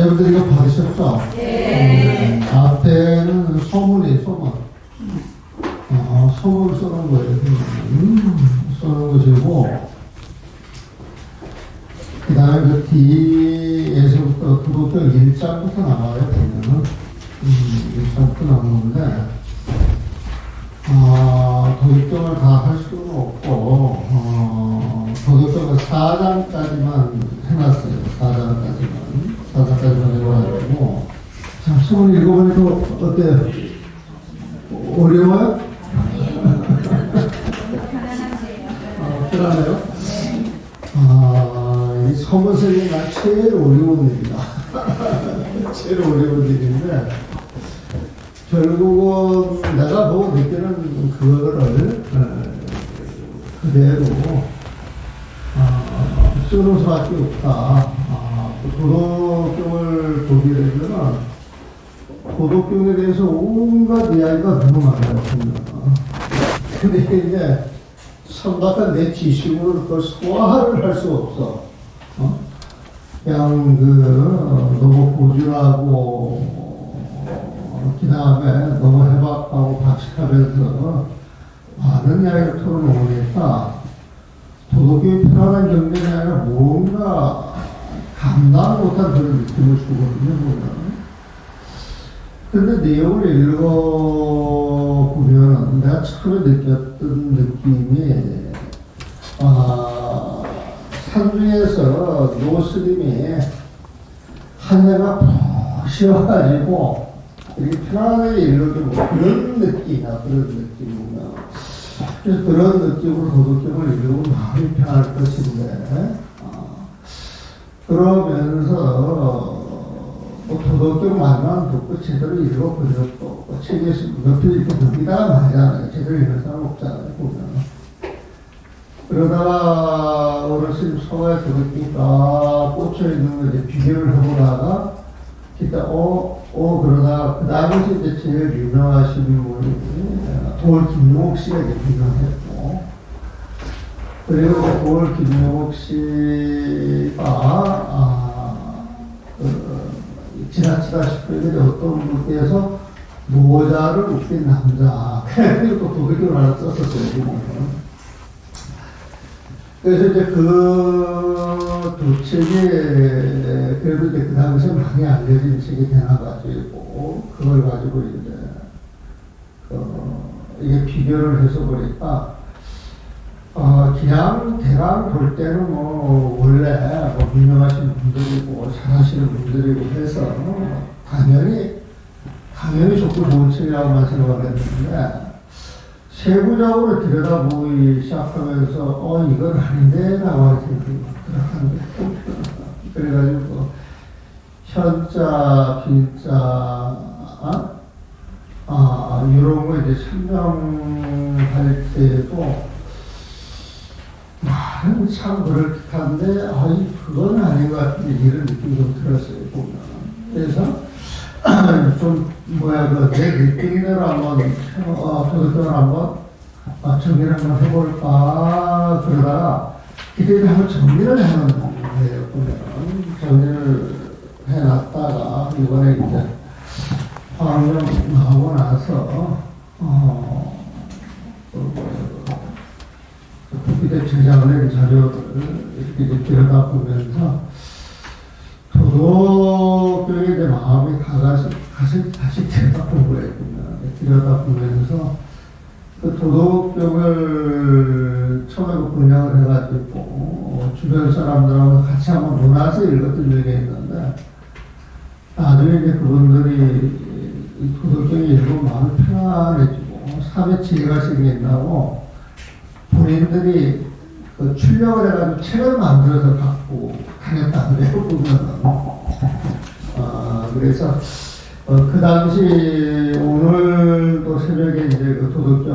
여러분들 이거 받으셨죠? 네. 앞에는 소문이 소문. 소문 써는 거예요. 써는 것이고, 그 다음에 그 뒤에서부터 도덕경 1장부터 나와요. 보면은 1장부터 나오는데, 도덕경을 다 할 수는 없고, 도덕경을 4장까지만 해놨어요. 4장까지만 해가지고. 자, 수문 읽어보니까 어때요? 어려워요? 편하네요? 이 서문서이 난 제일 어려운 일이다. 제일 어려운 일인데, 결국은 내가 보고 느끼는 그거를 그대로 쓰는 수밖에 없다. 도덕경을 보게 되면 도덕경에 대해서 온갖 이야기가 너무 많아요. 근데 이제 선박한 내 지식으로 그걸 소화를 할 수 없어. 그냥 너무 고준하고 그 다음에 너무 해박하고 박식하면서 많은 이야기를 털어놓으니까 도덕경이 편안한 경전이 아니라 뭔가 감당 못한 그런 느낌을 주거든요, 보면. 근데 내용을 읽어보면 내가 처음에 느꼈던 느낌이, 산중에서 노스님이 한 해가 푹 쉬어가지고 이렇게 편안하게 읽어주고 그런 느낌이야, 그런 느낌이면. 그래서 그런 느낌으로 도덕경을 읽으면 마음이 편할 것인데, 그러면서 도덕경만만 듣고 제대로 읽어버렸고, 책에서 옆에 이렇게 넘기다가 말이잖아요. 제대로 읽는 사람 없잖아요, 보면. 그러다가 어르신 서가에 들으니까 꽂혀있는 거 이제 비교를 해보다가, 그때, 그러다가, 그 다음에 이제 제일 유명하신 분이 돌 김용옥 씨가 이제 유명했고, 그리고 돌 김용옥 씨가, 지나치다 싶은데 어떤 분께서 모자를 웃긴 남자. 그리고 또 도덕경을 하나 썼었어요. 그래서 이제 두 책이, 그래도 이제 그 당시에 많이 알려진 책이 되나가지고, 그걸 가지고 이제, 이게 비교를 해서 보니까, 그냥 대강 볼 때는 원래 유명하신 분들이고 잘하시는 분들이고 해서 당연히 좋고 좋은 책이라고만 생각을 했는데, 세부적으로 들여다보기 시작하면서 이건 아닌데 라고 생각이 들어가는데, 그래가지고 현자, 필자, 이런 거 이제 설명할 때도 말은 참 그럴듯한데, 그건 아닌 것 같은데, 이런 느낌이 좀 들었어요, 보면. 그래서, 내 느낌대로 한번, 도덕경을 한번, 정리를 한번 해볼까, 그러다가, 그때 한번 정리를 해놓은 거예요, 보면. 정리를 해놨다가, 이번에 이제, 방금 나오고 나서, 그때 제작을 한 자료를 이렇게 들여다보면서 도덕경에 내 마음이 다시 들여다본 거예요. 들여다보면서 그 도덕경을 처음에 분양을 해가지고 주변 사람들하고 같이 한번 논해서 읽었던 적이 있는데, 나중에 이제 그분들이 도덕경이 읽으면 마음이 편안해지고 삶에 지혜가 생긴다고 본인들이 출력을 해가지고 책을 만들어서 갖고 다녔다 그래요, 보면은. 그래서, 그 당시, 오늘도 새벽에 이제 그 도덕경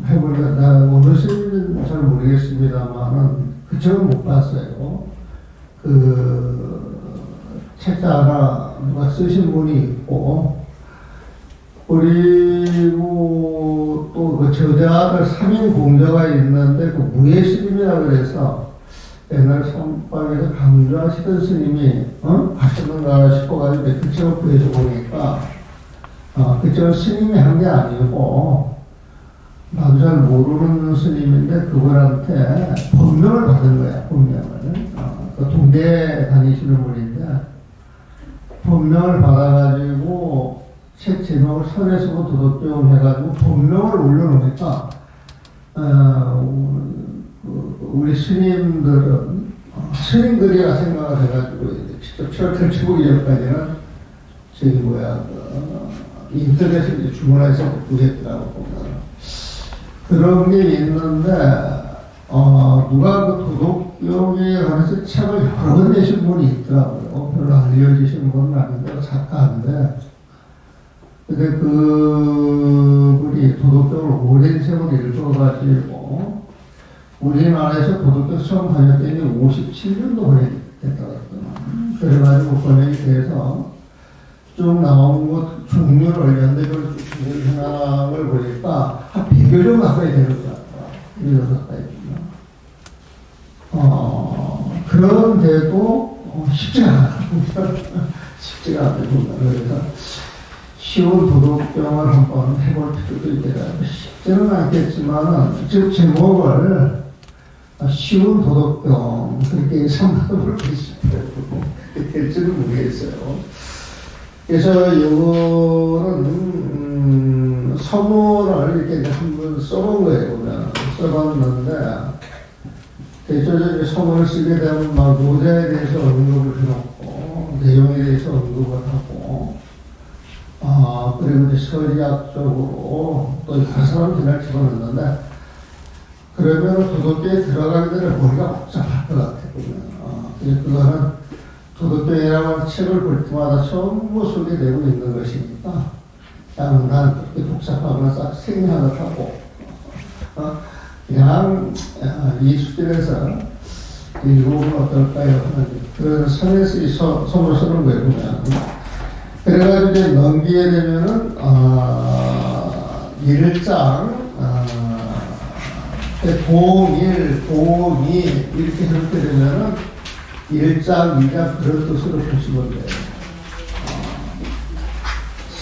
해보니까, 나 오늘 쓰는지는 잘 모르겠습니다만은, 그 책은 못 봤어요. 책자가 누가 쓰신 분이 있고, 그리고 또 그 저자들 3인 공저가 있는데 그 무예스님이라 그래서 옛날 선방에서 강조하시던 스님이 하셨는가 싶어가지고 그 책을 구해서 보니까 그 책은 스님이 한 게 아니고 나도 잘 모르는 스님인데 그분한테 법명을 받은 거야. 법명을. 그 동대 다니시는 분인데 법명을 받아가지고 책 제목을 선에서고 도덕경 해가지고 법명을 올려놓으니까 우리 스님들은 스님들이라 생각을 해가지고 직접 책을 펼쳐보기 전까지는 인터넷에 이제 주문해서 구했더라고 보면 그런 게 있는데 누가 그 도덕경에 관해서 책을 여러 번 내신 분이 있더라고요. 별로 알려지신 분은 아닌데 작가인데 근데 그분이 도덕경을 오랜 세월 읽어가지고 우리나라에서 도덕경 처음 번역된 게 57년도 번역이 됐더라고요. 그래가지고 번역이 돼서 쭉 나온 것 종류를 올렸는데 그걸 쭉 현황을 보니까 한 100여 종 가까이 되는 것 같아요. 100여 종 가까이 되면. 그런데도 쉽지가 않아요. 쉽지가 않아요. 그래서 쉬운 도덕경을 한번 해볼 필요도 있겠다. 쉽지는 않겠지만 지금 제목을 쉬운 도덕경 그렇게 생각을 볼수있고 될지는 모르겠어요. 그래서 이거는 서문을 이렇게 한번 써본 거예요. 써봤는데 대체적으로 서문을 쓰게 되면 막 노자에 대해서 언급을 해놓고 내용에 대해서 언급을 하고 그리고 이제 서리학적으로 또 여러 사람 지날 집어넣는데 그러면 도덕경에 들어가기 전에 머리가 복잡할 것 같아요. 그거는 도덕경이라고 하는 책을 볼 때마다 전부 소개되고 있는 것이니까 그냥 난 그렇게 복잡하거나 싹 생략을 하고 그냥 이 수준에서 읽어보면 어떨까요? 그런 선에서 손을 쓰는 거예요. 그냥. 그래가지고 이제 넘기게 되면은 1장 동일 이렇게 그렇게 되면은 1장, 2장 그런 뜻으로 보시면 돼요.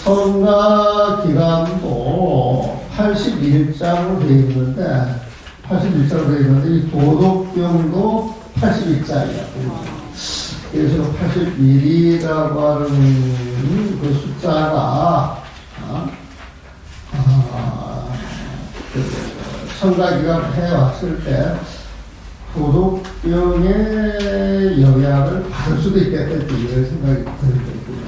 성가 기간도 81장으로 되어 있는데 이 도덕경도 81장이야. 그래서 81이라고 하는 그 숫자가 성가기가 해왔을 때 도덕경의 영향을 받을 수도 있겠다 이런 생각이 들거든요.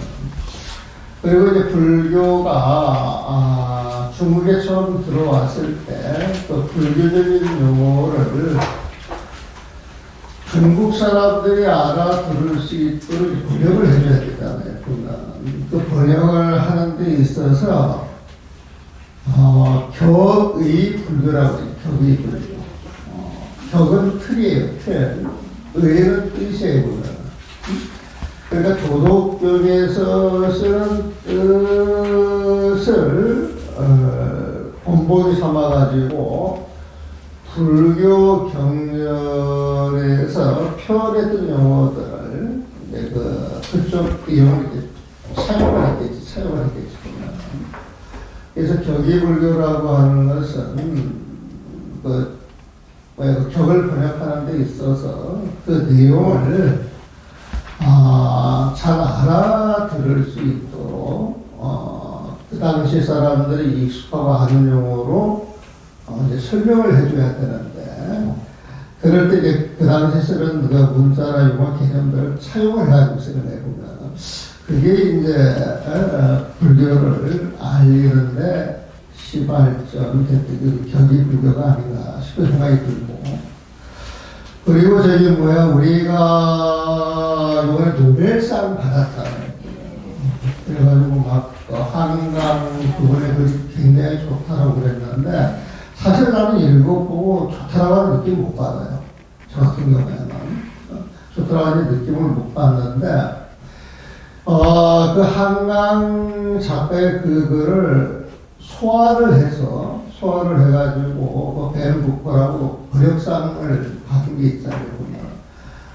그리고 이제 불교가 중국에 처음 들어왔을 때 그 불교적인 용어를 중국 사람들이 알아들을 수 있도록 번역을 해줘야 되잖아요. 그 번역을 하는 데 있어서 격의 불교라고 해요. 격의 불교. 격은 틀이에요. 틀. 의는 뜻이에요. 보면. 그러니까 도덕경에서 쓰는 뜻을 본보기 삼아가지고 불교 경전에서 표현했던 용어들을 그쪽 내용을 이렇게 사용을 했겠지. 그래서 격의불교라고 하는 것은 격을 번역하는 데 있어서 그 내용을 잘 알아들을 수 있도록 그 당시 사람들이 익숙하고 아는 용어로 이제 설명을 해줘야 되는데 그럴 때 이제 그 당시 쓰는 그 문자나 용어 개념들을 차용을 해가지고 쓰는 애 보면 그게 이제 불교를 알리는데 시발점 됐던 격의 불교가 아닌가 싶은 생각이 들고 그리고 우리가 이번에 노벨상 받았잖아요. 그래가지고 막 한강 부분에 굉장히 좋다라고 그랬는데 사실 나는 읽어보고 좋다라고 하는 느낌 못 받아요. 저 같은 경우에는 좋다라고 하는 느낌을 못 받는데 그 한강 작가의 그거를 소화를 해가지고 벤 부커라고 번역상을 받은 게 있잖아요.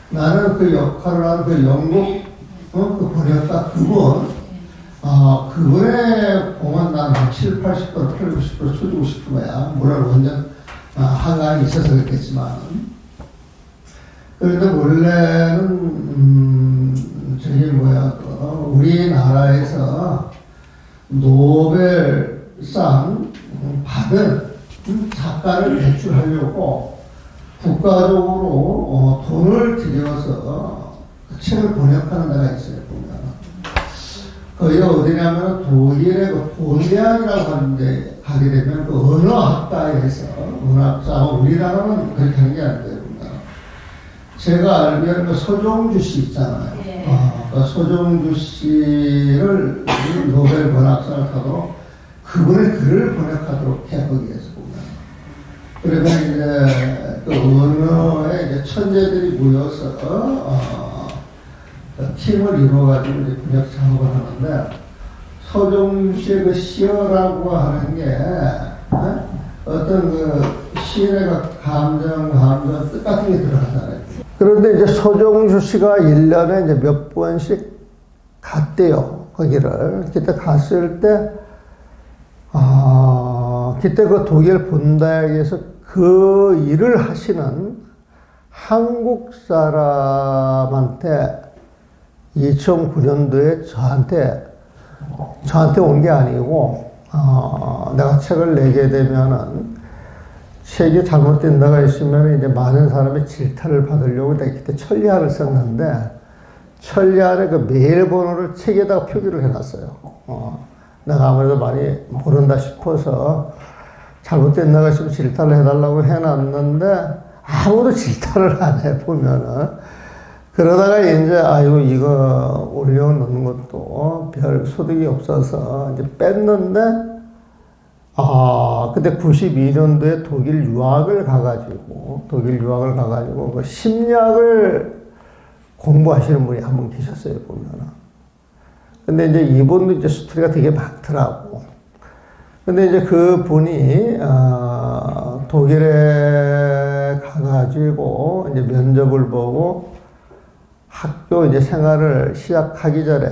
나는 그 역할을 하는 그 영국, 그 번역가 그분, 그분의 공은 난한 70, 80%, 80, 90% 쳐주고 싶은 거야. 물론 완전 한강이 있어서 그렇겠지만. 그런데 원래는, 우리나라에서 노벨상 받은 작가를 배출하려고 국가적으로 돈을 들여서 그 책을 번역하는 데가 있어요, 보면. 거기가 어디냐면 독일의 그 본대학이라고 하는데 가게 되면 그 언어학과에서 언어학자, 우리나라는 그렇게 하는 게 아니고요. 제가 알기로는 그 서종주 씨 있잖아요. 네. 그 서종주 씨를 노벨 번역상을 타도록 그분의 글을 번역하도록 해, 거기에서 보면. 그러면 이제 그 언어의 이제 천재들이 모여서 팀을 이루어가지고 이제 번역 작업을 하는데, 서종주 씨의 그 시어라고 하는 게 어떤 그 시인의 감정, 뜻 같은 게 들어가잖아요. 그런데 이제 서종주 씨가 1년에 이제 몇 번씩 갔대요, 거기를. 그때 갔을 때, 그때 그 독일 본대학에서 그 일을 하시는 한국 사람한테 2009년도에 저한테 온 게 아니고, 내가 책을 내게 되면은 책이 잘못된 데가 있으면 이제 많은 사람의 질타를 받으려고 내가 그때 천리안을 썼는데, 천리안의 그 메일 번호를 책에다가 표기를 해놨어요. 내가 아무래도 많이 모른다 싶어서 잘못된 데가 있으면 질타를 해달라고 해놨는데, 아무도 질타를 안 해, 보면은. 그러다가 이제, 이거 올려놓는 것도 별 소득이 없어서 이제 뺐는데, 근데 92년도에 독일 유학을 가가지고 그 심리학을 공부하시는 분이 한 분 계셨어요, 보면은. 근데 이제 이분도 이제 스토리가 되게 많더라고. 근데 이제 그 분이, 독일에 가가지고 이제 면접을 보고 학교 이제 생활을 시작하기 전에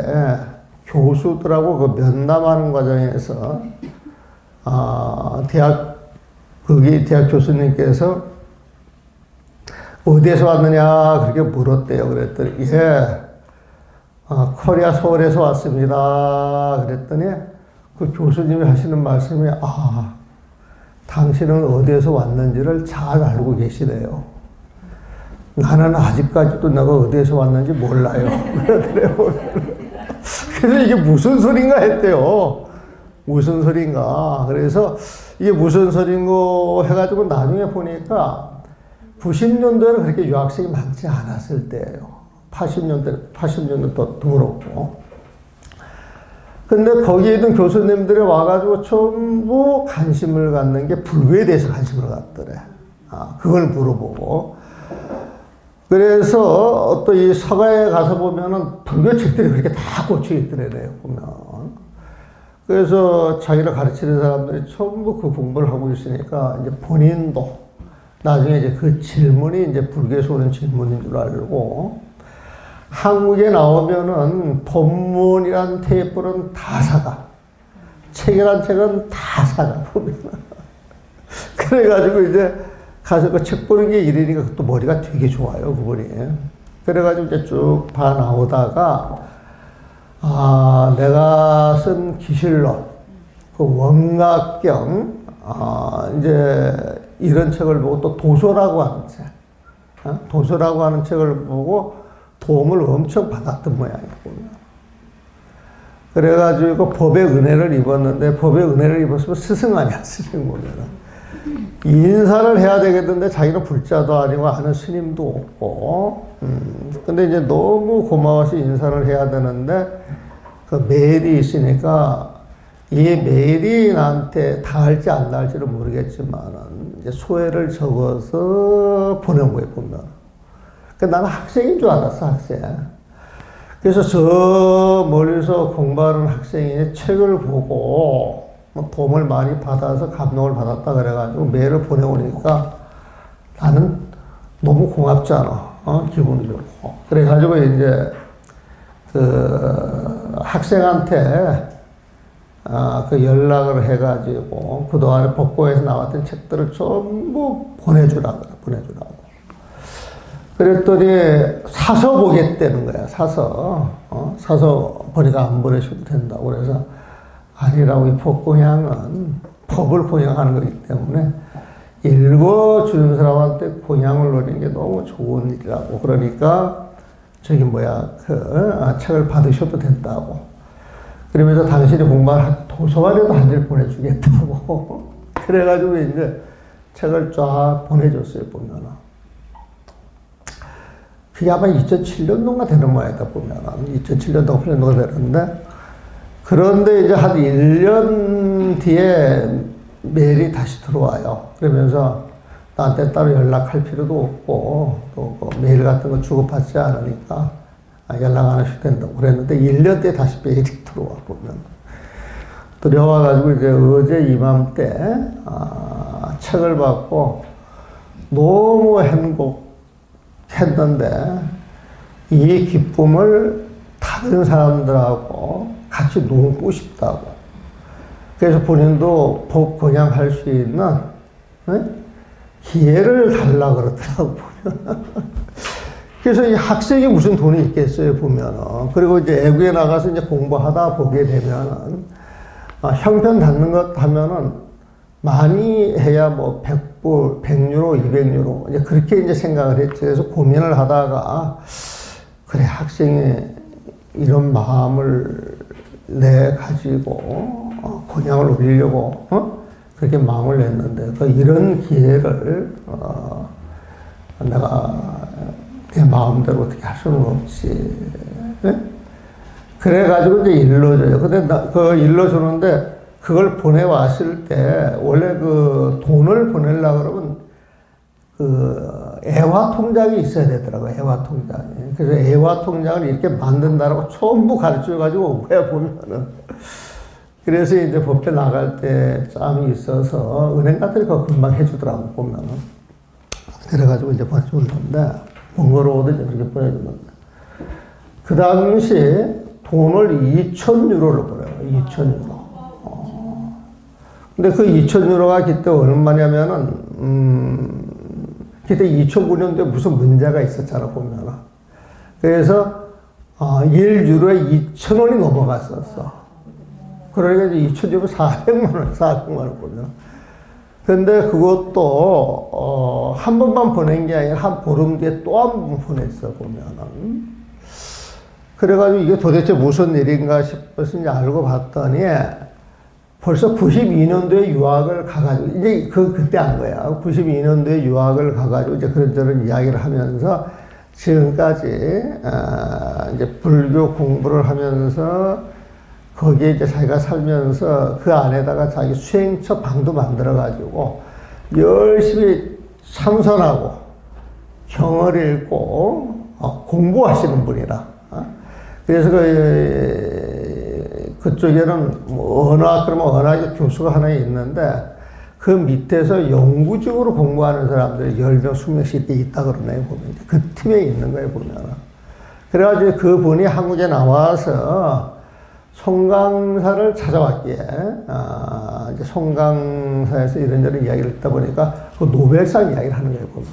교수들하고 그 면담하는 과정에서 거기 대학 교수님께서 어디에서 왔느냐 그렇게 물었대요. 그랬더니 코리아 서울에서 왔습니다. 그랬더니 그 교수님이 하시는 말씀이 당신은 어디에서 왔는지를 잘 알고 계시네요. 나는 아직까지도 내가 어디에서 왔는지 몰라요. 그러더래요. 그래서 이게 무슨 소린가 했대요. 무슨 소린가. 그래서 이게 무슨 소린고 해가지고 나중에 보니까 90년도에는 그렇게 유학생이 많지 않았을 때예요. 80년대 더 그렇고. 근데 거기에 있는 교수님들이 와가지고 전부 관심을 갖는 게 불교에 대해서 관심을 갖더래. 그걸 물어보고. 그래서 또 이 서가에 가서 보면은 불교 책들이 그렇게 다 꽂혀 있더래요, 보면. 그래서 자기를 가르치는 사람들이 전부 그 공부를 하고 있으니까 이제 본인도 나중에 이제 그 질문이 이제 불교에서 오는 질문인 줄 알고, 한국에 나오면은 본문이란 테이프는 다 사가. 책이란 책은 다 사가, 보면. 그래가지고 이제 가서 그 책 보는 게 일이니까 또 머리가 되게 좋아요, 그분이. 그래가지고 이제 쭉 봐 나오다가, 내가 쓴 기실론, 그 원각경, 이제 이런 책을 보고 또 도서라고 하는 책, 도서라고 하는 책을 보고 도움을 엄청 받았던 모양이거든요. 그래가지고 법의 은혜를 입었는데, 법의 은혜를 입었으면 스승 아니야, 스승 보면은. 인사를 해야 되겠는데 자기는 불자도 아니고 아는 스님도 없고, 근데 이제 너무 고마워서 인사를 해야 되는데, 그 메일이 있으니까, 이 메일이 나한테 닿을지 안 닿을지는 모르겠지만은, 이제 소회를 적어서 보낸 거예요, 보면. 나는 학생인 줄 알았어, 학생. 그래서 저 멀리서 공부하는 학생이 책을 보고, 도움을 많이 받아서 감동을 받았다 그래가지고 메일을 보내오니까 나는 너무 고맙잖아. 기분이 좋고. 그래가지고 이제 그 학생한테 그 연락을 해가지고 그동안에 복고에서 나왔던 책들을 전부 보내주라고. 그랬더니 사서 보겠다는 거야. 사서 보니까 안 보내셔도 된다고. 그래서 아니라고, 이 법공양은 법을 공양하는 거기 때문에 읽어주는 사람한테 공양을 노리는 게 너무 좋은 일이라고. 그러니까 책을 받으셔도 된다고. 그러면서 당신이 공부한 도서관에도 한 줄 보내주겠다고. 그래가지고 이제 책을 쫙 보내줬어요, 보면은. 그게 아마 2007년도가 되는 모양이다, 보면은. 2007년도, 8년도가 되는데, 그런데 이제 한 1년 뒤에 메일이 다시 들어와요. 그러면서 나한테 따로 연락할 필요도 없고, 또 메일 같은 거 주고받지 않으니까 연락 안 하셔도 된다고 그랬는데, 1년 뒤에 다시 메일이 들어와, 보면. 들어와가지고 이제 어제 이맘때, 책을 받고 너무 행복했는데, 이 기쁨을 다른 사람들하고 같이 나누고 싶다고. 그래서 본인도 법 공양할 수 있는 기회를 달라 그러더라고, 보면. 그래서 이 학생이 무슨 돈이 있겠어요, 보면은. 그리고 이제 외국에 나가서 이제 공부하다 보게 되면은, 형편 닿는 것 하면은, 많이 해야 뭐 100불, 100유로, 200유로, 이제 그렇게 이제 생각을 했죠. 그래서 고민을 하다가, 그래, 학생이 이런 마음을 내 가지고, 공양을 올리려고, 그렇게 마음을 냈는데, 이런 기회를, 내가 내 마음대로 어떻게 할 수는 없지. 네? 그래가지고 이제 일러줘요. 근데 그 일러주는데, 그걸 보내왔을 때, 원래 그 돈을 보내려고 그러면, 애화 통장이 있어야 되더라고요, 애화 통장이. 그래서 애화 통장을 이렇게 만든다라고 전부 가르쳐가지고 온 거야, 보면은. 그래서 이제 법대 나갈 때 짬이 있어서 은행 같은 거 금방 해주더라고, 보면은. 그래가지고 이제 보내줬는데, 번거로워도 이제 그렇게 보내줬는데. 그 당시 돈을 2,000유로를 보내요, 2,000유로. 근데 그 2,000유로가 그때 얼마냐면은, 그때 2009년도에 무슨 문제가 있었잖아, 보면은. 그래서, 1유로에 2,000원이 넘어갔었어. 그러니까 이제 2,000유로 400만 원 보면. 근데 그것도, 한 번만 보낸 게 아니라 한 보름 뒤에 또 한 번 보냈어, 보면은. 그래가지고 이게 도대체 무슨 일인가 싶어서 이제 알고 봤더니, 벌써 92년도에 유학을 가가지고, 이제 그때 한 거야. 92년도에 유학을 가가지고 이제 그런저런 이야기를 하면서 지금까지, 이제 불교 공부를 하면서 거기에 이제 자기가 살면서 그 안에다가 자기 수행처 방도 만들어가지고 열심히 참선하고 경을 읽고 공부하시는 분이라. 그래서 그쪽에는 뭐 언어학, 그러면 언어학의 교수가 하나 있는데 그 밑에서 영구적으로 공부하는 사람들이 10명, 20명씩 이렇게 있다 그러네요, 보면. 그 팀에 있는 거예요, 보면. 그래가지고 그 분이 한국에 나와서 송강사를 찾아왔기에, 이제 송강사에서 이런저런 이야기를 듣다 보니까 그 노벨상 이야기를 하는 거예요, 보면.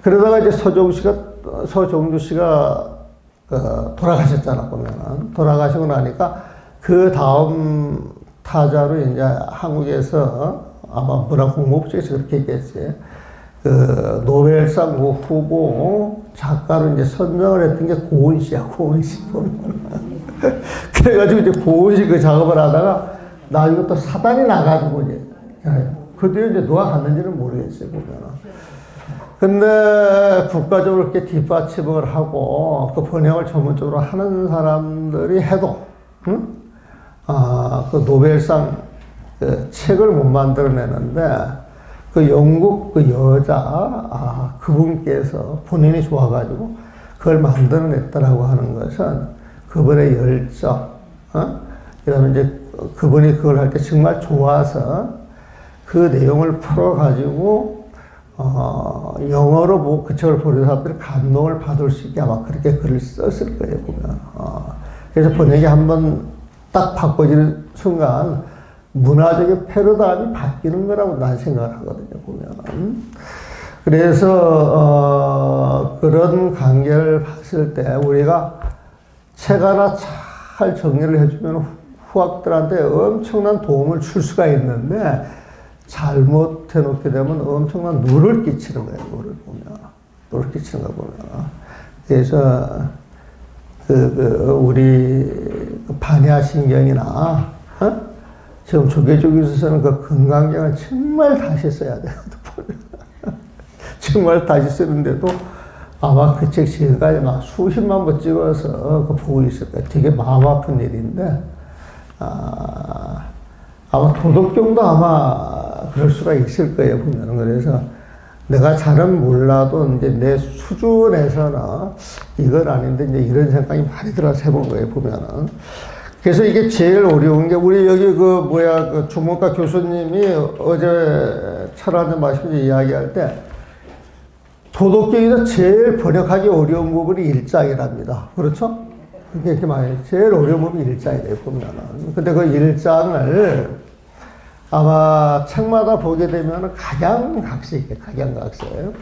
그러다가 이제 서정주 씨가 돌아가셨잖아, 보면은. 돌아가시고 나니까 그 다음 타자로 이제 한국에서 아마 문화공무부 쪽에서 그렇게 했겠지. 그 노벨상 후보 작가로 이제 선정을 했던 게 고은 씨야, 고은 씨 보면. 그래가지고 이제 고은 씨 그 작업을 하다가 나중에 또 사단이 나가지고 이제 그 뒤에 이제 누가 갔는지는 모르겠어요, 보면은. 근데 국가적으로 이렇게 뒷받침을 하고 그 번역을 전문적으로 하는 사람들이 해도, 응? 그 노벨상 그 책을 못 만들어내는데 그 영국 그 여자, 그분께서 본인이 좋아가지고 그걸 만들어냈다라고 하는 것은 그분의 열정, 그 다음에 이제 그분이 그걸 할 때 정말 좋아서 그 내용을 풀어가지고 영어로 뭐 그 책을 보는 사람들이 감동을 받을 수 있게 아마 그렇게 글을 썼을 거예요, 보면. 그래서 번역이 한번 딱 바꿔지는 순간 문화적인 패러다임이 바뀌는 거라고 난 생각을 하거든요, 보면. 그래서, 그런 관계를 봤을 때 우리가 책 하나 잘 정리를 해주면 후학들한테 엄청난 도움을 줄 수가 있는데 잘못해 놓게 되면 엄청난 누를 끼치는 거예요, 누를 보면. 누를 끼치는 거 보면. 그래서, 우리 반야신경이나, 지금 조계종에서는 그 건강경을 정말 다시 써야 돼요. 정말 다시 쓰는데도 아마 그 책 지금까지 막 수십만 번 찍어서 그 보고 있을 거예요. 되게 마음 아픈 일인데, 아마 도덕경도 아마 그럴 수가 있을 거예요, 보면은. 그래서 내가 잘은 몰라도 이제 내 수준에서는 이건 아닌데 이제 이런 생각이 많이 들어서 해본 거예요, 보면은. 그래서 이게 제일 어려운 게 우리 여기 그 주목가 교수님이 어제 철학의 말씀에서 이야기할 때 도덕경에서 제일 번역하기 어려운 부분이 1장이랍니다. 그렇죠? 그게 이렇게 말해요. 제일 어려운 부분이 1장이래요, 보면은. 근데 그 1장을 아마 책마다 보게 되면 각양각색이에요, 각양각색.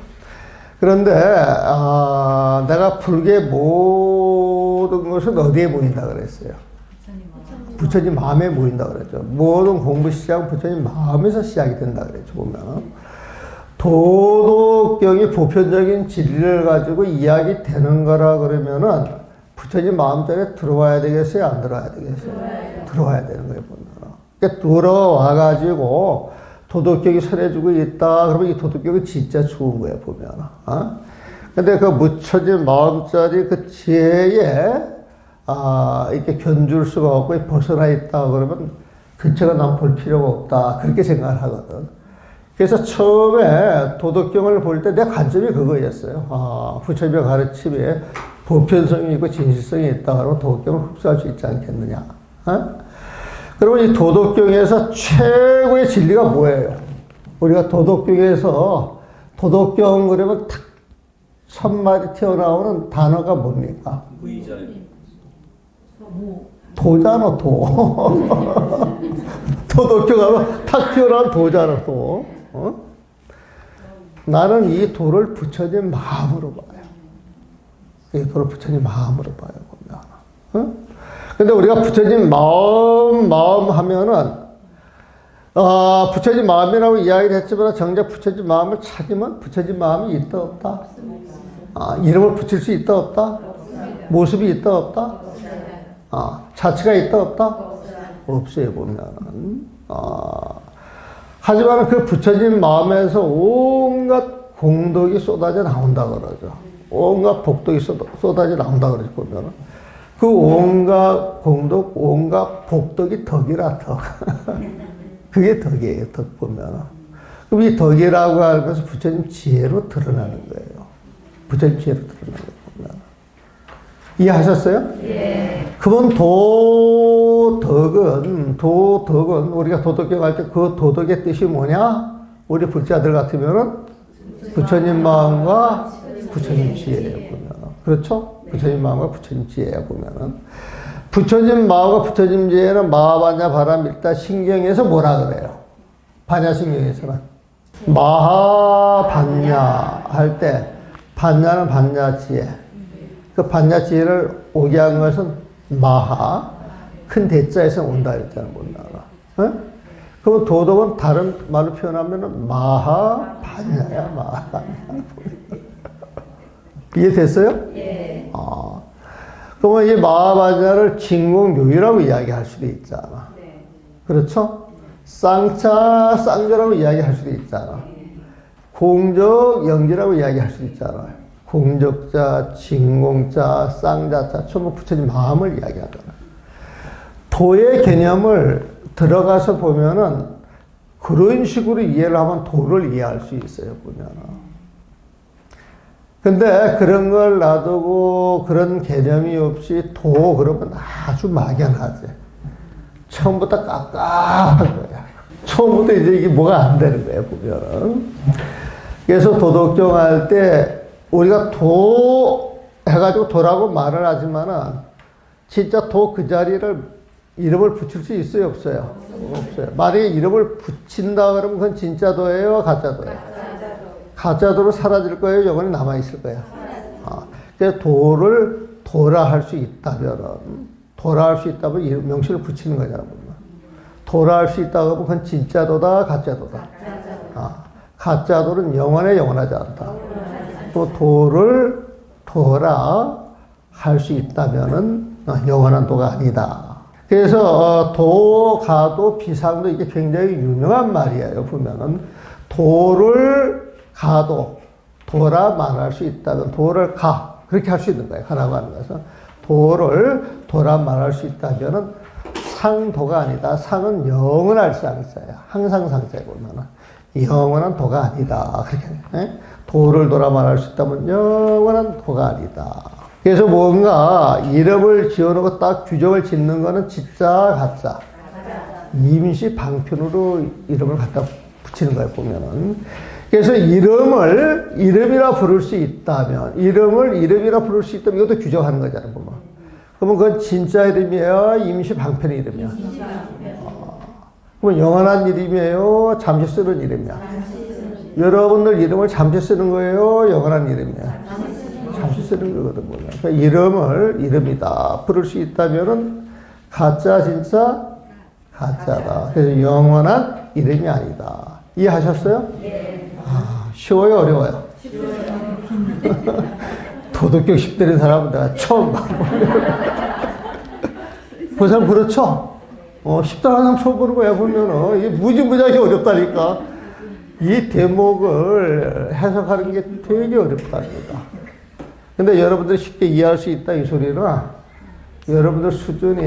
그런데, 내가 불교의 모든 것은 어디에 모인다 그랬어요? 부처님 마음에 모인다 그랬죠. 모든 공부 시작은 부처님 마음에서 시작이 된다 그랬죠, 보면. 도덕경이 보편적인 진리를 가지고 이야기 되는 거라 그러면은 부처님 마음전에 들어와야 되겠어요? 안 들어와야 되겠어요? 들어와야 되는 거예요, 보면. 그러니까 들어와가지고 도덕경이 설해주고 있다. 그러면 이 도덕경은 진짜 좋은 거예요, 보면. 근데 그 묻혀진 마음자리 그 지혜에, 이렇게 견줄 수가 없고 벗어나 있다. 그러면 그 책은 난 볼 필요가 없다. 그렇게 생각을 하거든. 그래서 처음에 도덕경을 볼 때 내 관점이 그거였어요. 부처님의 가르침에 보편성이 있고 진실성이 있다. 그러면 도덕경을 흡수할 수 있지 않겠느냐. 그러면 이 도덕경에서 최고의 진리가 뭐예요? 우리가 도덕경에서 도덕경 그러면 탁 첫 마디 튀어나오는 단어가 뭡니까? 도잖아, 도. 도덕경 하면 탁 튀어나온 도잖아, 도. 나는 이 도를 부처님 마음으로 봐요. 이 도를 부처님 마음으로 봐요, 보면. 근데 우리가 부처님 마음 하면은, 부처님 마음이라고 이야기를 했지만 정작 부처님 마음을 찾으면 부처님 마음이 있다, 없다? 이름을 붙일 수 있다, 없다? 모습이 있다, 없다? 자체가 있다, 없다? 없어요, 보면은. 하지만 그 부처님 마음에서 온갖 공덕이 쏟아져 나온다 그러죠. 온갖 복덕이 쏟아져 나온다 그러죠, 보면은. 그 온갖 공덕, 온갖 복덕이 덕이라, 덕. 그게 덕이에요, 덕 보면은. 그럼 이 덕이라고 하는 것은 부처님 지혜로 드러나는 거예요. 부처님 지혜로 드러나는 거예요, 보면은. 이해하셨어요? 예. 그건 도덕은 우리가 도덕경 할 때 그 도덕의 뜻이 뭐냐? 우리 불자들 같으면은 부처님 마음과 부처님 지혜예요, 보면. 그렇죠? 부처님 마음과 부처님 지혜야, 보면은. 부처님 마음과 부처님 지혜는 마하반야 바라밀다 신경에서 뭐라 그래요? 반야신경에서는. 마하반야 할 때, 반야는 반야 지혜. 그 반야 지혜를 오게 한 것은 마하, 큰 대자에서 온다 했잖아요, 뭔가. 그럼 도덕은 다른 말로 표현하면 마하 반야야, 마하 반야. 이해됐어요? 예. 그러면 이 마하반야를 진공묘유라고 이야기할 수도 있잖아. 네. 그렇죠? 쌍차, 쌍자라고 이야기할 수도 있잖아. 공적, 영지라고 이야기할 수도 있잖아요. 공적자, 진공자, 쌍자자, 전부 부처님 마음을 이야기하잖아요. 도의 개념을 들어가서 보면은 그런 식으로 이해를 하면 도를 이해할 수 있어요, 보면은. 근데 그런 걸 놔두고 그런 개념이 없이 도 그러면 아주 막연하지. 처음부터 깝깝한 거야. 처음부터 이제 이게 뭐가 안 되는 거야, 보면은. 그래서 도덕경 할 때 우리가 도 해가지고 도라고 말을 하지만은 진짜 도 그 자리를 이름을 붙일 수 있어요, 없어요? 없어요. 만약에 이름을 붙인다 그러면 그건 진짜 도예요, 가짜 도예요? 가짜 도로 사라질 거예요, 영원히 남아 있을 거예요. 그래서 도를 도라 할 수 있다면은 도라 할 수 있다면 이 명칭을 붙이는 거잖아. 도라 할 수 있다고 하면 그건 진짜 도다, 가짜 도다. 가짜 도는 영원하지 않다. 또 도를 도라 할 수 있다면은 영원한 도가 아니다. 그래서 도, 가도, 비상도 이게 굉장히 유명한 말이에요. 보면은 도를 가도 도라 말할 수 있다면 도를 가 그렇게 할 수 있는 거예요. 가라고 하는 것은 도를 도라 말할 수 있다면은 상도가 아니다. 상은 영원할 상자야. 항상 상자에 보면은 영원한 도가 아니다. 그렇게 도를 도라 말할 수 있다면 영원한 도가 아니다. 그래서 뭔가 이름을 지어놓고 딱 규정을 짓는 거는 진짜 가짜 임시 방편으로 이름을 갖다 붙이는 거예요. 보면은 그래서 이름을 이름이라 부를 수 있다면 이름이라 부를 수 있다면 이것도 규정하는 거잖아요. 보면 그러면 그건 진짜 이름이에요, 임시 방편 이름이야. 그러면 영원한 이름이에요, 잠시 쓰는 이름이야. 여러분들 이름을 잠시 쓰는 거예요, 영원한 이름이야. 잠시 쓰는 거거든. 그러니까 이름을 이름이다 부를 수 있다면은 가짜 진짜 가짜다. 그래서 영원한 이름이 아니다. 이해하셨어요? 네. 쉬워요, 어려워요? 쉬워요. 도덕경 10대인 사람은 내가 처음 봐. 그 사람 그렇죠? 10대 사람 처음 보는 거야, 보면은. 이게 무지무지하게 어렵다니까. 이 대목을 해석하는 게 되게 어렵답니다. 근데 여러분들이 쉽게 이해할 수 있다, 이 소리는 여러분들 수준이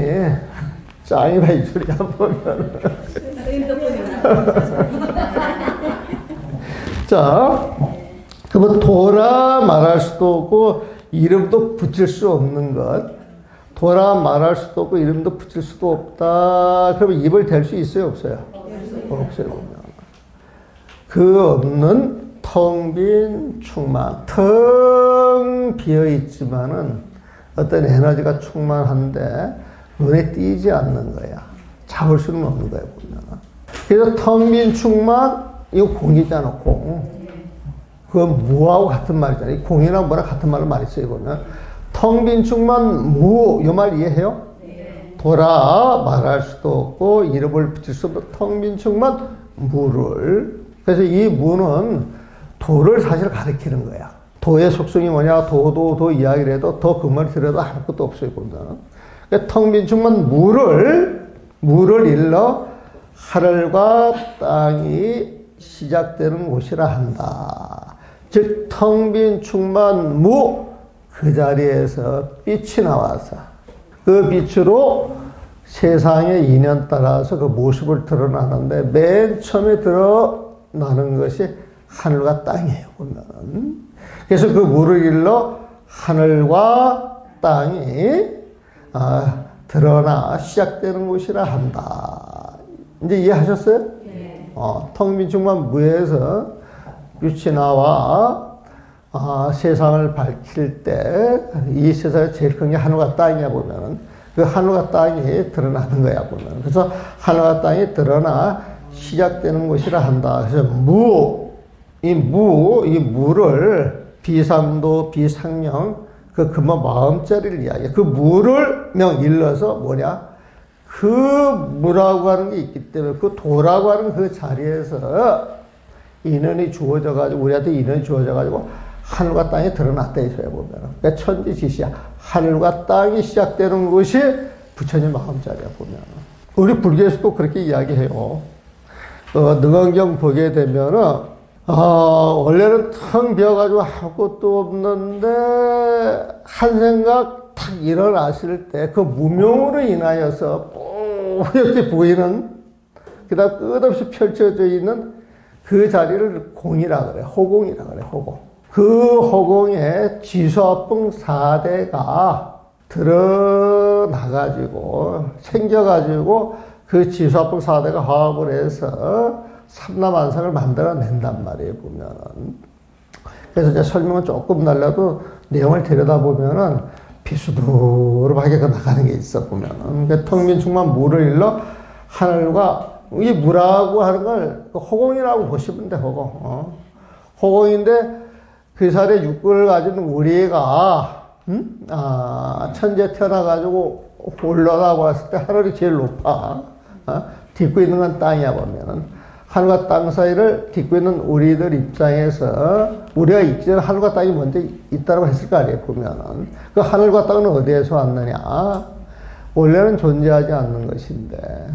짱이다, 이 소리 한 보면. 자, 그러면 도라 말할 수도 없고, 이름도 붙일 수 없는 것. 도라 말할 수도 없고, 이름도 붙일 수도 없다. 그러면 입을 댈 수 있어요, 없어요? 없어요. 그 없는 텅 빈 충만. 텅 비어 있지만은 어떤 에너지가 충만한데 눈에 띄지 않는 거야. 잡을 수는 없는 거야, 보면. 그래서 텅 빈 충만, 이거 공이잖아, 공. 그건 무하고 같은 말이잖아. 이 공이랑 뭐랑 같은 말을 많이 써요, 보면. 텅 빈 충만, 무, 이 말 이해해요? 도라 말할 수도 없고, 이름을 붙일 수도 없고, 텅 빈 충만, 무를. 그래서 이 무는 도를 사실 가리키는 거야. 도의 속성이 뭐냐, 도 이야기를 해도 더 그 말 들어도 아무것도 없어요, 보면. 그러니까 텅 빈 충만 무를 일러 하늘과 땅이 시작되는 곳이라 한다. 즉, 텅 빈 충만 무, 그 자리에서 빛이 나와서 그 빛으로 세상의 인연 따라서 그 모습을 드러나는데 맨 처음에 드러나는 것이 하늘과 땅이에요, 보면. 그래서 그 무를 일러 하늘과 땅이 드러나 시작되는 곳이라 한다. 이제 이해하셨어요? 네. 텅 빈 충만 무에서 빛이 나와 세상을 밝힐 때 이 세상에 제일 큰 게 하늘과 땅이야, 보면은. 그 하늘과 땅이 드러나는 거야, 보면. 그래서 하늘과 땅이 드러나 시작되는 곳이라 한다. 그래서 이 무를 비상도, 비상명, 그뭐 마음자리를 이야기해. 그 무를 일러서 뭐냐? 그 무라고 하는 게 있기 때문에 그 도라고 하는 그 자리에서 인연이 주어져가지고, 우리한테 인연이 주어져가지고 하늘과 땅이 드러났다, 이소야 보면. 그러니까 천지지시야. 하늘과 땅이 시작되는 곳이 부처님 마음자리야, 보면. 우리 불교에서도 그렇게 이야기해요. 능언경 보게 되면은, 원래는 텅 비어가지고 아무것도 없는데, 한 생각 탁 일어났을 때, 그 무명으로 인하여서 뽀얗게 보이는, 그 다음 끝없이 펼쳐져 있는 그 자리를 공이라 그래. 호공이라 그래, 호공. 그 호공에 지수화풍 4대가 드러나가지고, 생겨가지고, 그 지수화풍 4대가 화합을 해서 삼라만상을 만들어낸단 말이에요, 보면은. 그래서 이제 설명은 조금 달라도 내용을 들여다보면은 비스듬하게 나가는 게 있어, 보면은. 그러니까 텅빈충만 물을 일러 하늘과, 이 물하고 하는 걸 허공이라고 보시면 돼, 허공. 허공인데 그 살에 육근을 가진 우리가, 천재 태어나가지고 올라가고 왔을 때 하늘이 제일 높아. 딛고 있는 건 땅이야, 보면은. 하늘과 땅 사이를 딛고 있는 우리들 입장에서 우리가 있기 전에 하늘과 땅이 먼저 있다고 했을 거 아니에요, 보면은. 그 하늘과 땅은 어디에서 왔느냐? 원래는 존재하지 않는 것인데,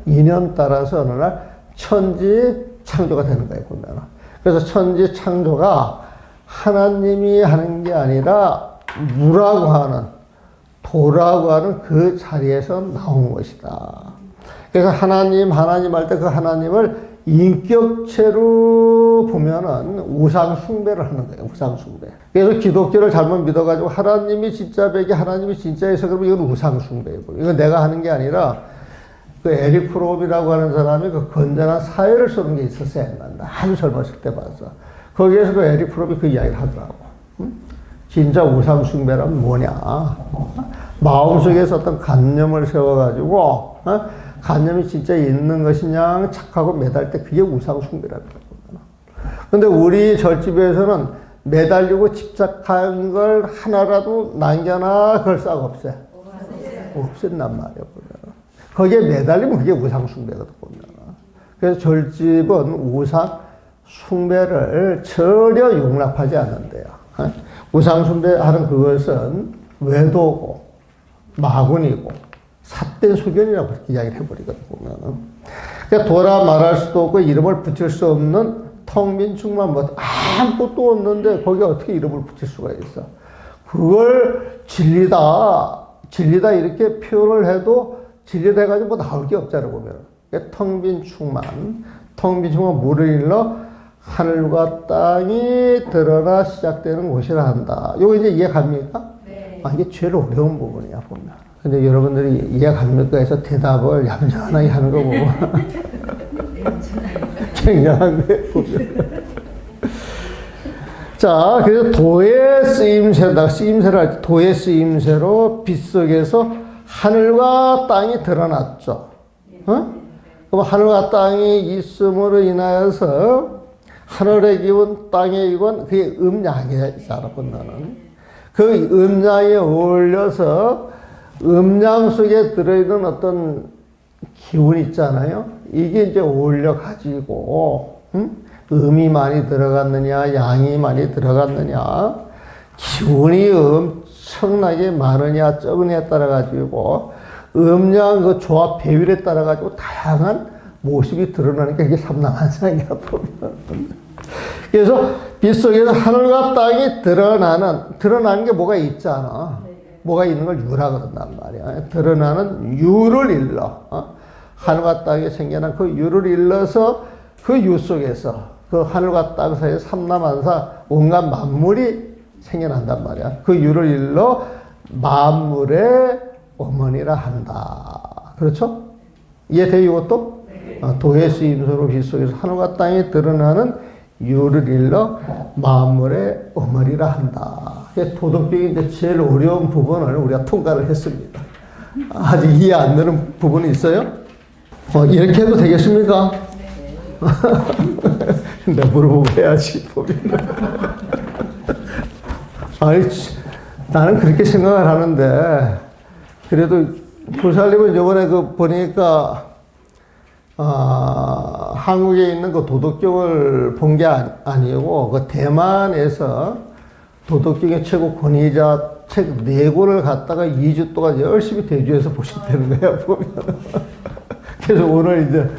인연 따라서 어느 날 천지 창조가 되는 거예요, 보면은. 그래서 천지 창조가 하나님이 하는 게 아니라 무라고 하는, 도라고 하는 그 자리에서 나온 것이다. 그래서 하나님 할 때 그 하나님을 인격체로 보면은 우상 숭배를 하는 거예요. 우상 숭배. 그래서 기독교를 잘못 믿어가지고 하나님이 진짜 백이 하나님이 진짜에서 그러면 이건 우상 숭배예요. 이건 내가 하는 게 아니라 그 에릭 프롬이라고 하는 사람이 그 건전한 사회를 쓰는 게 있었어요. 아주 젊었을 때 봐서. 거기에서 그 에릭 프롬이 그 이야기를 하더라고. 진짜 우상 숭배란 뭐냐. 마음속에서 어떤 관념을 세워가지고, 관념이 진짜 있는 것이냐 착하고 매달 때 그게 우상 숭배랍니다. 근데 우리 절집에서는 매달리고 집착한 걸 하나라도 남겨나 그럴 싹 없어요. 없앤단 말이에요, 보면. 거기에 매달리면 그게 우상 숭배거든, 보면. 그래서 절집은 우상 숭배를 전혀 용납하지 않는데요. 우상 숭배하는 그것은 외도고, 마군이고, 삿된 소견이라고 이야기를 해버리거든, 보면은. 그러니까 도라 말할 수도 없고, 이름을 붙일 수 없는 텅 빈 충만, 뭐, 아무것도 없는데, 거기에 어떻게 이름을 붙일 수가 있어. 그걸 진리다 이렇게 표현을 해도, 진리다 해가지고 뭐 나올 게 없잖아, 보면. 그러니까 텅 빈 충만 물을 일러 하늘과 땅이 드러나 시작되는 곳이라 한다. 요거 이제 이해 갑니까? 네. 이게 제일 어려운 부분이야, 보면. 근데 여러분들이 이해 갑니까 해서 대답을 얌전하게 하는 거 보고 굉장한 거예요. 자, 그래서 도의 쓰임새를 할 때 도의 쓰임새로 빛 속에서 하늘과 땅이 드러났죠. 그럼 하늘과 땅이 있음으로 인하여서 하늘의 기운, 땅의 기운, 그게 음양이잖아, 본다는. 그 음양에 어울려서 음양 속에 들어있는 어떤 기운 있잖아요. 이게 이제 어울려가지고, 음이 많이 들어갔느냐, 양이 많이 들어갔느냐, 기운이 엄청나게 많으냐, 적으냐에 따라가지고, 음양 그 조합 배율에 따라가지고 다양한 모습이 드러나니까 이게 삼랑한상이야, 보면. 그래서 빛 속에서 하늘과 땅이 드러나는 게 뭐가 있잖아. 뭐가 있는 걸 유라거든, 말이야. 드러나는 유를 일러. 하늘과 땅에 생겨난 그 유를 일러서 그 유 속에서 그 하늘과 땅 사이에 삼라만사 온갖 만물이 생겨난단 말이야. 그 유를 일러 만물의 어머니라 한다. 그렇죠? 이해돼요, 이것도? 도의 쓰임새로 빛 속에서 하늘과 땅에 드러나는 유를 일러 만물의 어머니라 한다. 도덕적인 이제 제일 어려운 부분을 우리가 통과를 했습니다. 아직 이해 안 되는 부분이 있어요? 이렇게 해도 되겠습니까? 네. 내가 물어보고 해야지, 보면. 아니, 나는 그렇게 생각을 하는데, 그래도 부살님은 이번에 보니까, 한국에 있는 그 도덕경을 본 게 아니고, 그 대만에서 도덕경의 최고 권위자 책 4권을 갖다가 2주 동안 열심히 대주해서 보셨다는 거야, 보면. 그래서 오늘 이제,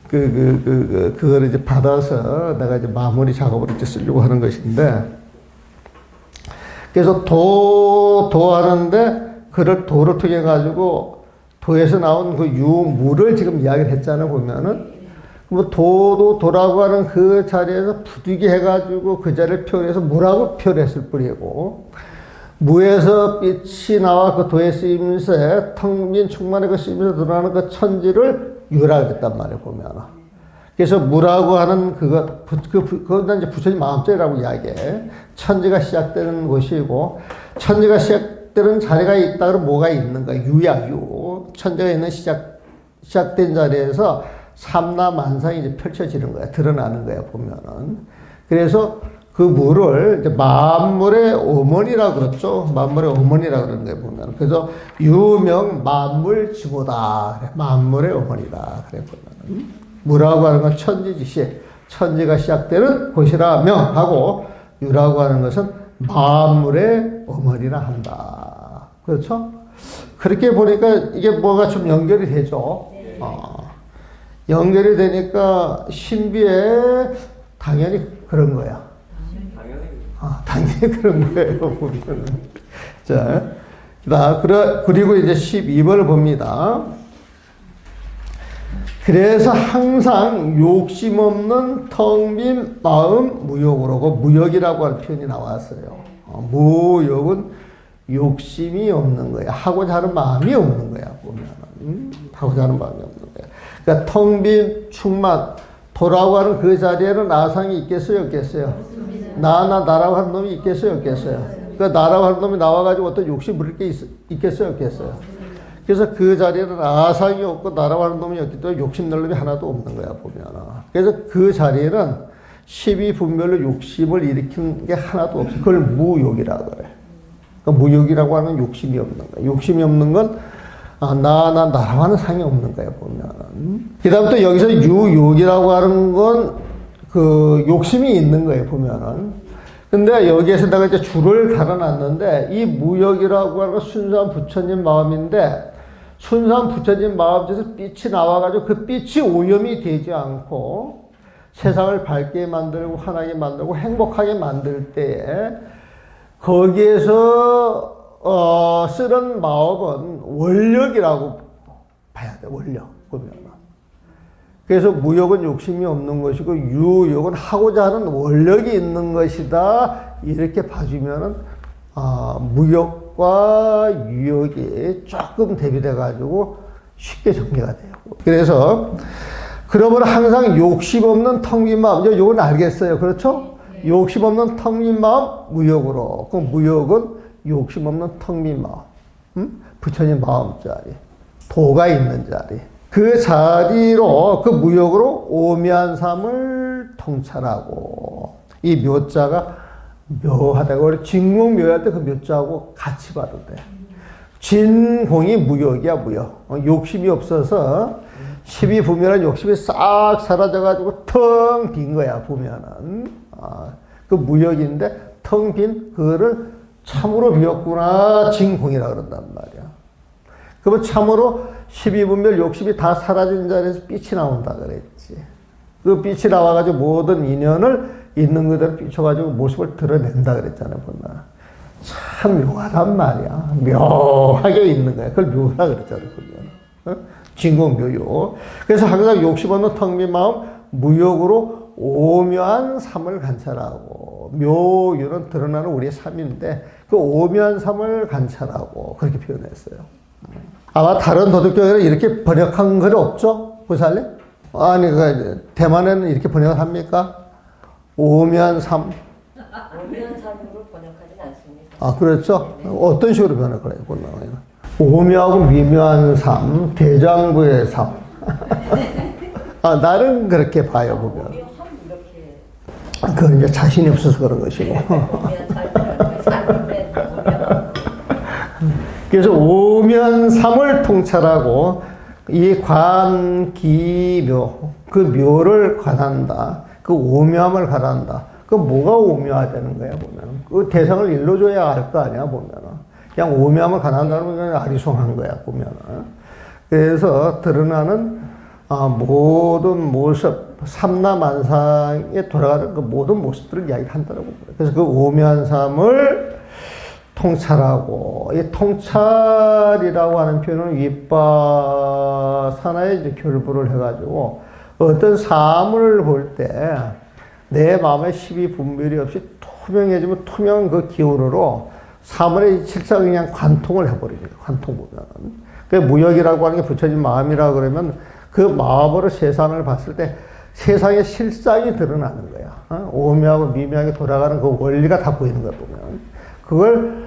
그걸 이제 받아서 내가 이제 마무리 작업을 이제 쓰려고 하는 것인데, 그래서 도하는데, 그를 도를 통해 가지고, 도에서 나온 그 유물을 지금 이야기를 했잖아요, 보면은. 뭐 도라고 하는 그 자리에서 부득이 해가지고 그 자리를 표현해서 무라고 표현했을 뿐이고, 무에서 빛이 나와 그 도의 쓰임새, 텅 빈 충만의 그 쓰임새 드러나는 그 천지를 유라고 했단 말이에요, 보면. 그래서 무라고 하는 그건 이제 부처님 마음자리라고 이야기해. 천지가 시작되는 곳이고, 천지가 시작되는 자리가 있다 그러면 뭐가 있는 거야? 유야, 유. 천지가 있는 시작된 자리에서 삼라만상이 이제 펼쳐지는 거야. 드러나는 거야, 보면은. 그래서 그 물을 이제 만물의 어머니라고 그랬죠. 만물의 어머니라고 그러는 거예요, 보면. 그래서 유명 만물 지고다. 그래, 만물의 어머니다. 그래, 보면. 무라고 하는 건 천지지시, 천지가 시작되는 곳이라며 하고, 유라고 하는 것은 만물의 어머니라 한다. 그렇죠? 그렇게 보니까 이게 뭐가 좀 연결이 되죠. 연결이 되니까 신비에 당연히 그런 거야. 당연히 그런 거예요, 보면. 자, 그리고 이제 12번을 봅니다. 그래서 항상 욕심 없는 텅 빈 마음 무욕으로, 무욕이라고 하는 표현이 나왔어요. 무욕은 욕심이 없는 거야. 하고자 하는 마음이 없는 거야, 보면. 하고자 하는 마음이 없는 거야. 그러니까 텅 빈 충만, 도라고 하는 그 자리에는 나상이 있겠어요, 없겠어요? 나라고 하는 놈이 있겠어요, 없겠어요? 그러니까 나라고 하는 놈이 나와가지고 어떤 욕심 부릴 게 있겠어요, 없겠어요? 그래서 그 자리에는 아상이 없고 나라고 하는 놈이 없기 때문에 욕심낼 놈이 하나도 없는 거야, 보면. 그래서 그 자리에는 12분별로 욕심을 일으키는 게 하나도 없어. 그걸 무욕이라고 그래. 그러니까 무욕이라고 하는 욕심이 없는 거야. 욕심이 없는 건 나라고 하는 상이 없는 거야, 보면. 그 다음 또 여기서 유욕이라고 하는 건 그 욕심이 있는 거예요, 보면은. 근데 여기에서 내가 이제 줄을 달아놨는데, 이 무욕이라고 하는 건 순수한 부처님 마음인데, 순수한 부처님 마음에서 빛이 나와가지고 그 빛이 오염이 되지 않고 세상을 밝게 만들고 환하게 만들고 행복하게 만들 때에 거기에서 쓰는 마음은 원력이라고 봐야 돼, 원력. 보면. 그래서 무욕은 욕심이 없는 것이고 유욕은 하고자 하는 원력이 있는 것이다. 이렇게 봐주면은 무욕과 유욕이 조금 대비돼 가지고 쉽게 정리가 돼요. 그래서 그러면 항상 욕심 없는 텅 빈 마음, 이건 알겠어요. 그렇죠? 욕심 없는 텅 빈 마음 무욕으로. 그 무욕은 욕심 없는 텅 빈 마음. 부처님 마음자리. 도가 있는 자리. 그 자리로, 그 무욕으로 오미안삼을 통찰하고, 이 묘자가 묘하다고, 우리 진공묘할 때 그 묘자하고 같이 봐도 돼. 진공이 무욕이야, 무욕. 욕심이 없어서 12분별한 욕심이 싹 사라져가지고 텅 빈 거야, 보면은. 그 무욕인데 텅 빈 그거를 참으로 비웠구나, 진공이라 그런단 말이야. 그러면 참으로 12분별 욕심이 다 사라진 자리에서 빛이 나온다 그랬지. 그 빛이 나와가지고 모든 인연을 있는 그대로 비춰가지고 모습을 드러낸다 그랬잖아요, 보면. 참 묘하단 말이야. 묘하게 있는 거야. 그걸 묘라 그랬잖아요, 보면. 진공묘요. 그래서 항상 욕심 없는 텅 빈 마음, 무욕으로 오묘한 삶을 관찰하고, 묘유는 드러나는 우리의 삶인데, 그 오묘한 삶을 관찰하고, 그렇게 표현했어요. 아마 다른 도덕경에는 이렇게 번역한 건 없죠? 보살래? 아니, 대만에는 이렇게 번역을 합니까? 오묘한 삶. 오묘한 삶으로 번역하진 않습니다. 그렇죠? 네. 어떤 식으로 번역을 해요? 오묘하고 미묘한 삶, 대장부의 삶. 나는 그렇게 봐요, 보면. 그건 이제 자신이 없어서 그런 것이고. 그래서 오면삼을 통찰하고 이 관기묘, 그 묘를 관한다. 그 오묘함을 관한다. 그 뭐가 오묘하다는 거야, 보면. 그 대상을 일러줘야 알 거 아니야, 보면. 그냥 오묘함을 관한다는 건 아리송한 거야, 보면. 그래서 드러나는 모든 모습, 삼라만상에 돌아가는 그 모든 모습들을 이야기한다고. 그래서 그 오묘한 삶을 통찰하고, 이 통찰이라고 하는 표현은 윗바사나에 이제 결부를 해가지고 어떤 사물을 볼 때 내 마음에 12분별이 없이 투명해지면 투명한 그 기울으로 사물의 실상 그냥 관통을 해버리죠. 관통 보면은. 그 무역이라고 하는 게 부처님 마음이라 그러면 그 마음으로 세상을 봤을 때 세상의 실상이 드러나는 거야. 오묘하고 미묘하게 돌아가는 그 원리가 다 보이는 걸 보면 그걸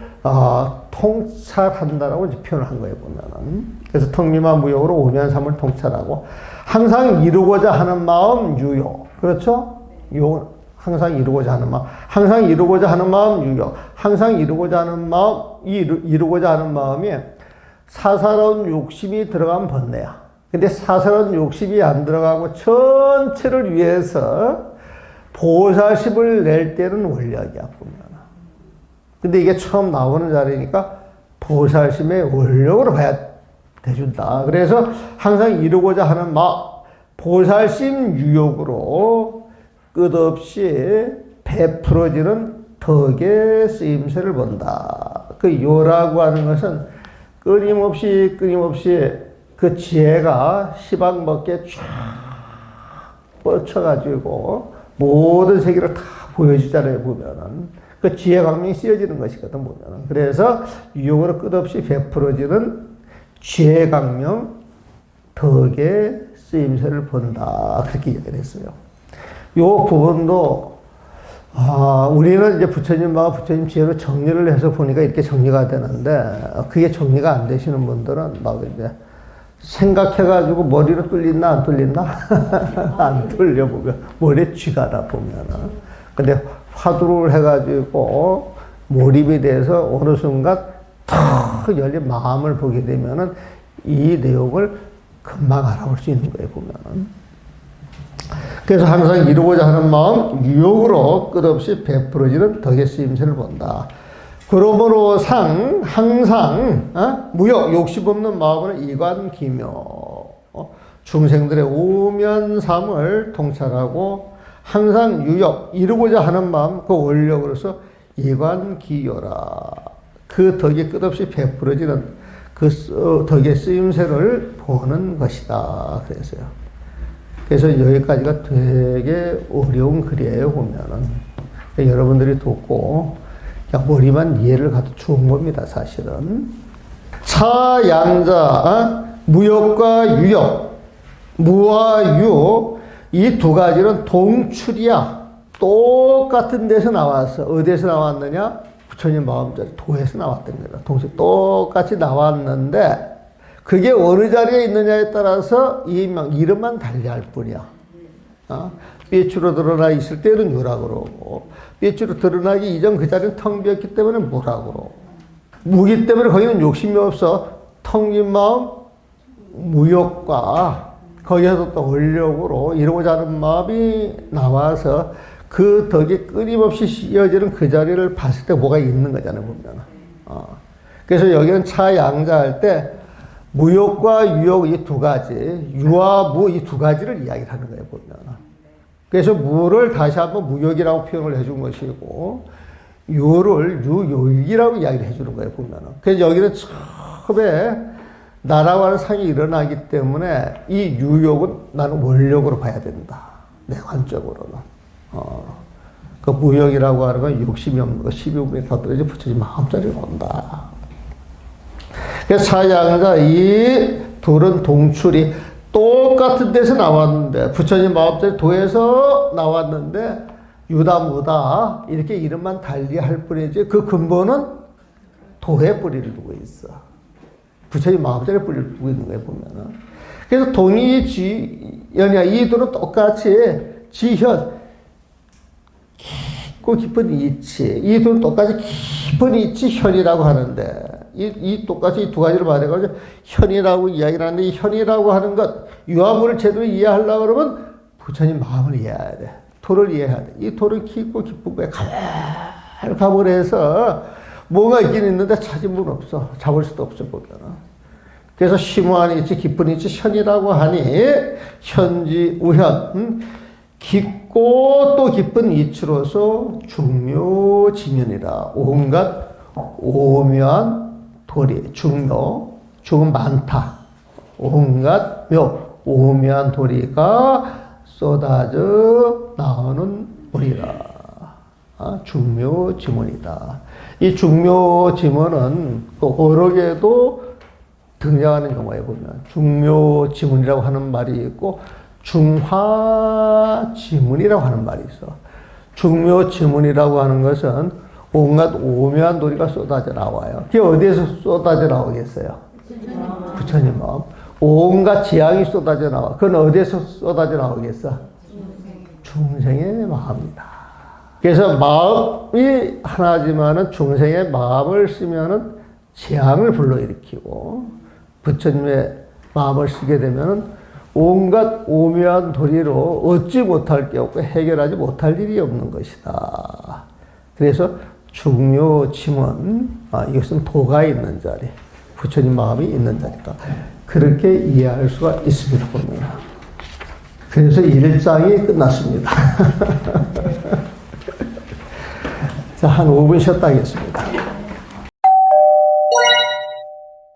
통찰한다라고 이제 표현을 한 거예요 보면은. 그래서 턱림화 무욕으로 오묘한 삶을 통찰하고 항상 이루고자 하는 마음 유욕. 그렇죠? 요 항상 이루고자 하는 마음, 항상 이루고자 하는 마음 유욕, 항상 이루고자 하는 마음, 이루고자 하는 마음이 사사로운 욕심이 들어가면 번뇌야. 근데 사사로운 욕심이 안 들어가고 전체를 위해서 보살심을 낼 때는 원력이야 보면. 근데 이게 처음 나오는 자리니까 보살심의 원력으로 봐야 돼준다. 그래서 항상 이루고자 하는 보살심 유욕으로 끝없이 베풀어지는 덕의 쓰임새를 본다. 그 요라고 하는 것은 끊임없이 그 지혜가 시방먹게 쫙 뻗쳐가지고 모든 세계를 다 보여주잖아요 보면은. 그 지혜 강명이 쓰여지는 것이거든 보면은. 그래서 유용으로 끝없이 베풀어지는 지혜 강명 덕의 쓰임새를 본다. 그렇게 얘기를 했어요. 요 부분도 우리는 이제 부처님과 부처님 지혜로 정리를 해서 보니까 이렇게 정리가 되는데 그게 정리가 안 되시는 분들은 막 이제 생각해가지고 머리로 뚫린다 안 뚫린다 안 뚫려 보면 머리에 쥐가다 보면은. 근데 화두를 해가지고 몰입이 돼서 어느 순간 탁 열린 마음을 보게 되면은 이 내용을 금방 알아볼 수 있는 거예요 보면은. 그래서 항상 이루고자 하는 마음 유욕으로 끝없이 베풀어지는 덕의 쓰임새를 본다. 그러므로 항상 무욕 욕심 없는 마음은 이관기묘 중생들의 오면삼을 통찰하고 항상 유욕 이루고자 하는 마음 그 원력으로서 이관기요라. 그 덕이 끝없이 베풀어지는 그 덕의 쓰임새를 보는 것이다. 그래서요. 그래서 여기까지가 되게 어려운 글이에요 보면은. 여러분들이 듣고 그냥 머리만 이해를 가도 좋은 겁니다 사실은. 차양자 무욕과 유욕, 무와 유 이 두 가지는 동출이야. 똑같은 데서 나왔어. 어디에서 나왔느냐? 부처님 마음자리 도에서 나왔던 거다. 동시에 똑같이 나왔는데 그게 어느 자리에 있느냐에 따라서 이름만 달리할 뿐이야. 삐추로 드러나 있을 때는 유라고 그러고 삐추로 드러나기 이전 그 자리는 텅 비었기 때문에 무라고 그러고 무기 때문에 거기는 욕심이 없어. 텅 빈 마음 무욕과 거기에서 또 원력으로 이루고자 하는 마음이 나와서 그 덕이 끊임없이 이어지는 그 자리를 봤을 때 뭐가 있는 거잖아요 보면. 그래서 여기는 차양자할 때 무욕과 유욕 이 두 가지, 유와 무 이 두 가지를 이야기를 하는 거예요 보면. 그래서 무를 다시 한번 무욕이라고 표현을 해준 것이고 유를 유욕이라고 이야기를 해주는 거예요 보면. 그래서 여기는 처음에 나라고 하는 상이 일어나기 때문에 이 유욕은 나는 원력으로 봐야 된다. 내 관점으로는. 그 무욕이라고 하는 건 욕심이 없는 거, 시비분이 더 떨어져 부처님 마음자리가 온다. 그래서 차양자 이 둘은 동출이 똑같은 데서 나왔는데 부처님 마음자리 도에서 나왔는데 유다무다 이렇게 이름만 달리할 뿐이지 그 근본은 도에 뿌리를 두고 있어. 부처님 마음자리에 뿌리를 두고 있는 거예요 보면은. 그래서 동이 지연이야. 이 둘은 똑같이 지현 깊고 깊은 이치. 이 둘은 똑같이 깊은 이치 현이라고 하는데 이 똑같이 이 두 가지를 말해가지고 현이라고 이야기를 하는데 이 현이라고 하는 것 유화물을 제대로 이해하려고 그러면 부처님 마음을 이해해야 돼. 토를 이해해야 돼. 이 토를 깊고 깊은 거에 가물가물 해서 뭐가 있긴 있는데 찾은 분 없어. 잡을 수도 없어 보면. 그래서 심오한 이치 깊은 이치 현이라고 하니 현지 우현 깊고 또 깊은 이치로서 중묘지면이라. 온갖 오묘한 도리. 중은 많다. 온갖 오묘한 도리가 쏟아져 나오는 물이라. 중묘지문이다. 이 중묘지문은 어록에도 등장하는 경우에 보면 중묘지문이라고 하는 말이 있고 중화지문이라고 하는 말이 있어. 중묘지문이라고 하는 것은 온갖 오묘한 도리가 쏟아져 나와요. 그게 어디에서 쏟아져 나오겠어요? 부처님 마음. 온갖 지향이 쏟아져 나와. 그건 어디에서 쏟아져 나오겠어? 중생의 마음이다. 그래서 마음이 하나지만은 중생의 마음을 쓰면은 재앙을 불러일으키고, 부처님의 마음을 쓰게 되면은 온갖 오묘한 도리로 얻지 못할 게 없고 해결하지 못할 일이 없는 것이다. 그래서 중묘지문, 이것은 도가 있는 자리, 부처님 마음이 있는 자리다. 그렇게 이해할 수가 있습니다, 보면. 그래서 1장이 끝났습니다. 자, 한 5분 쉬었다 하겠습니다.